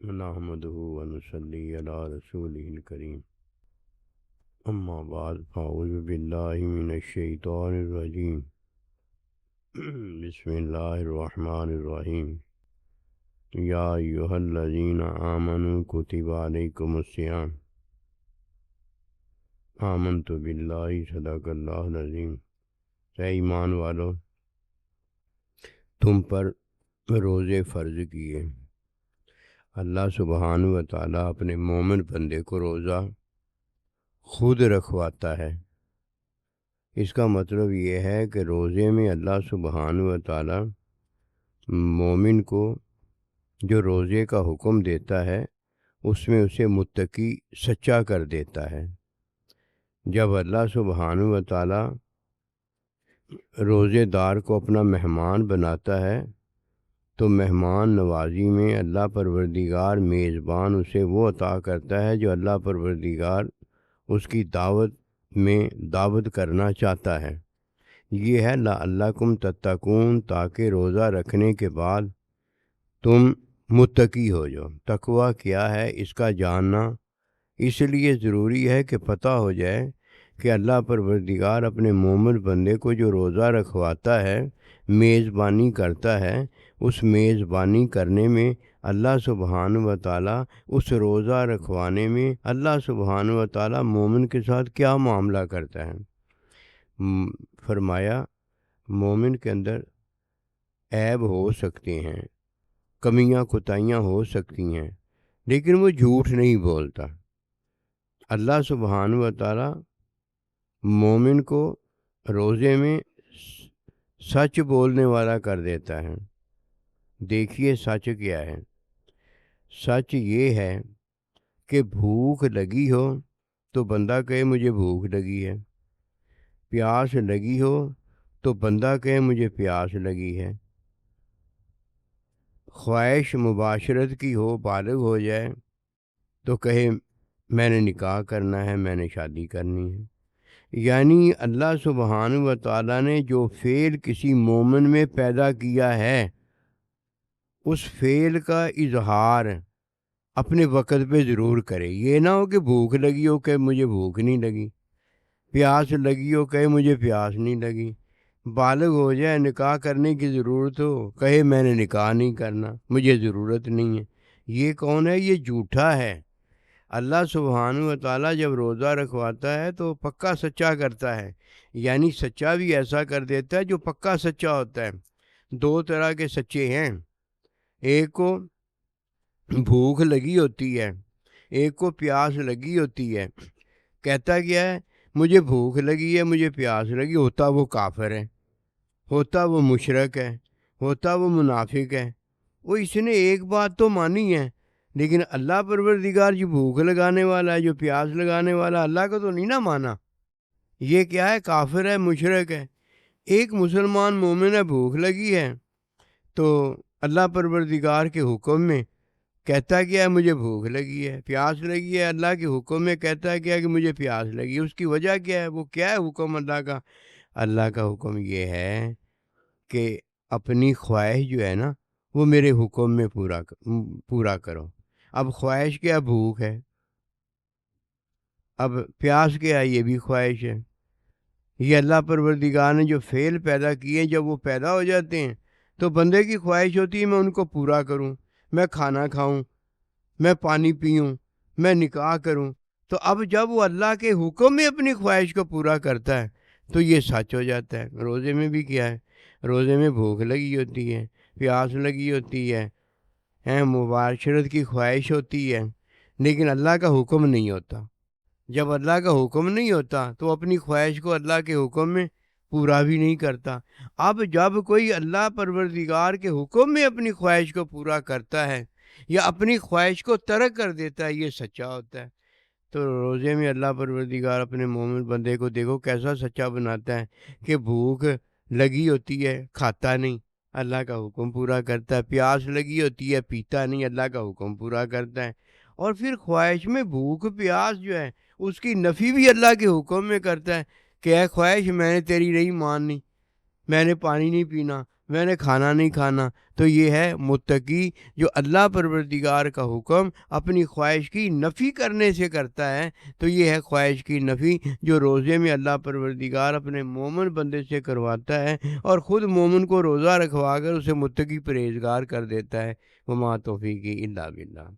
نحمده ونصلي على رسوله الكريم اما بعد فاعوذ بالله من الشیطان الرجیم بسم اللہ الرحمن الرحیم یا ایہا الذین آمنوا کتب علیکم الصیام آمنت باللہ صدق اللہ العظیم۔ اے ایمان والو، تم پر روزے فرض کیے۔ اللہ سبحانہ و تعالیٰ اپنے مومن بندے کو روزہ خود رکھواتا ہے۔ اس کا مطلب یہ ہے کہ روزے میں اللہ سبحانہ و تعالیٰ مومن کو جو روزے کا حکم دیتا ہے اس میں اسے متقی سچا کر دیتا ہے۔ جب اللہ سبحانہ و تعالیٰ روزے دار کو اپنا مہمان بناتا ہے تو مہمان نوازی میں اللہ پروردگار میزبان اسے وہ عطا کرتا ہے جو اللہ پروردگار اس کی دعوت میں دعوت کرنا چاہتا ہے۔ یہ ہے لعلکم تتقون، تاکہ روزہ رکھنے کے بعد تم متقی ہو جاؤ۔ تقویٰ کیا ہے اس کا جاننا اس لیے ضروری ہے کہ پتہ ہو جائے کہ اللہ پروردگار اپنے مومن بندے کو جو روزہ رکھواتا ہے، میزبانی کرتا ہے، اس میزبانی کرنے میں اللہ سبحانہ و تعالیٰ اس روزہ رکھوانے میں اللہ سبحانہ و تعالیٰ مومن کے ساتھ کیا معاملہ کرتا ہے۔ فرمایا مومن کے اندر عیب ہو سکتے ہیں، کمیاں کوتاہیاں ہو سکتی ہیں، لیکن وہ جھوٹ نہیں بولتا۔ اللہ سبحانہ و تعالیٰ مومن کو روزے میں سچ بولنے والا کر دیتا ہے۔ دیکھیے سچ کیا ہے۔ سچ یہ ہے کہ بھوک لگی ہو تو بندہ کہے مجھے بھوک لگی ہے، پیاس لگی ہو تو بندہ کہے مجھے پیاس لگی ہے، خواہش مباشرت کی ہو، بالغ ہو جائے تو کہے میں نے نکاح کرنا ہے، میں نے شادی کرنی ہے۔ یعنی اللہ سبحانہ و تعالیٰ نے جو فعل کسی مومن میں پیدا کیا ہے اس فعل کا اظہار اپنے وقت پہ ضرور کرے۔ یہ نہ ہو کہ بھوک لگی ہو کہ مجھے بھوک نہیں لگی، پیاس لگی ہو کہ مجھے پیاس نہیں لگی، بالغ ہو جائے، نکاح کرنے کی ضرورت ہو کہے میں نے نکاح نہیں کرنا، مجھے ضرورت نہیں ہے۔ یہ کون ہے؟ یہ جھوٹا ہے۔ اللہ سبحانہ و تعالیٰ جب روزہ رکھواتا ہے تو پکا سچا کرتا ہے، یعنی سچا بھی ایسا کر دیتا ہے جو پکا سچا ہوتا ہے۔ دو طرح کے سچے ہیں، ایک کو بھوک لگی ہوتی ہے، ایک کو پیاس لگی ہوتی ہے۔ کہتا کیا ہے؟ مجھے بھوک لگی ہے، مجھے پیاس لگی۔ ہوتا وہ کافر ہے، ہوتا وہ مشرک ہے، ہوتا وہ منافق ہے۔ وہ اس نے ایک بات تو مانی ہے، لیکن اللہ پروردگار جو بھوک لگانے والا ہے، جو پیاس لگانے والا، اللہ کو تو نہیں نہ مانا۔ یہ کیا ہے؟ کافر ہے، مشرک ہے۔ ایک مسلمان مومن ہے، بھوک لگی ہے تو اللہ پروردگار کے حکم میں کہتا کیا ہے؟ مجھے بھوک لگی ہے۔ پیاس لگی ہے، اللہ کے حکم میں کہتا ہے کیا کہ مجھے پیاس لگی ہے۔ اس کی وجہ کیا ہے؟ وہ کیا ہے حکم اللہ کا؟ اللہ کا حکم یہ ہے کہ اپنی خواہش جو ہے نا وہ میرے حکم میں پورا کرو۔ اب خواہش کیا؟ بھوک ہے۔ اب پیاس کیا ہے؟ یہ بھی خواہش ہے۔ یہ اللہ پروردگار نے جو فعل پیدا کیے جب وہ پیدا ہو جاتے ہیں تو بندے کی خواہش ہوتی ہے میں ان کو پورا کروں، میں کھانا کھاؤں، میں پانی پیوں، میں نکاح کروں۔ تو اب جب وہ اللہ کے حکم میں اپنی خواہش کو پورا کرتا ہے تو یہ سچ ہو جاتا ہے۔ روزے میں بھی کیا ہے؟ روزے میں بھوک لگی ہوتی ہے، پیاس لگی ہوتی ہے، مباشرت کی خواہش ہوتی ہے، لیکن اللہ کا حکم نہیں ہوتا۔ جب اللہ کا حکم نہیں ہوتا تو اپنی خواہش کو اللہ کے حکم میں پورا بھی نہیں کرتا۔ اب جب کوئی اللہ پروردگار کے حکم میں اپنی خواہش کو پورا کرتا ہے یا اپنی خواہش کو ترک کر دیتا ہے، یہ سچا ہوتا ہے۔ تو روزے میں اللہ پروردگار اپنے مومن بندے کو دیکھو کیسا سچا بناتا ہے کہ بھوک لگی ہوتی ہے، کھاتا نہیں، اللہ کا حکم پورا کرتا ہے۔ پیاس لگی ہوتی ہے، پیتا نہیں، اللہ کا حکم پورا کرتا ہے۔ اور پھر خواہش میں بھوک پیاس جو ہے اس کی نفی بھی اللہ کے حکم میں کرتا ہے کہ اے خواہش میں نے تیری نہیں ماننی، میں نے پانی نہیں پینا، میں نے کھانا نہیں کھانا، تو یہ ہے متقی جو اللہ پروردگار کا حکم اپنی خواہش کی نفی کرنے سے کرتا ہے، تو یہ ہے خواہش کی نفی جو روزے میں اللہ پروردگار اپنے مومن بندے سے کرواتا ہے، اور خود مومن کو روزہ رکھوا کر اسے متقی پرہیزگار کر دیتا ہے۔ وما توفیقی الا باللہ۔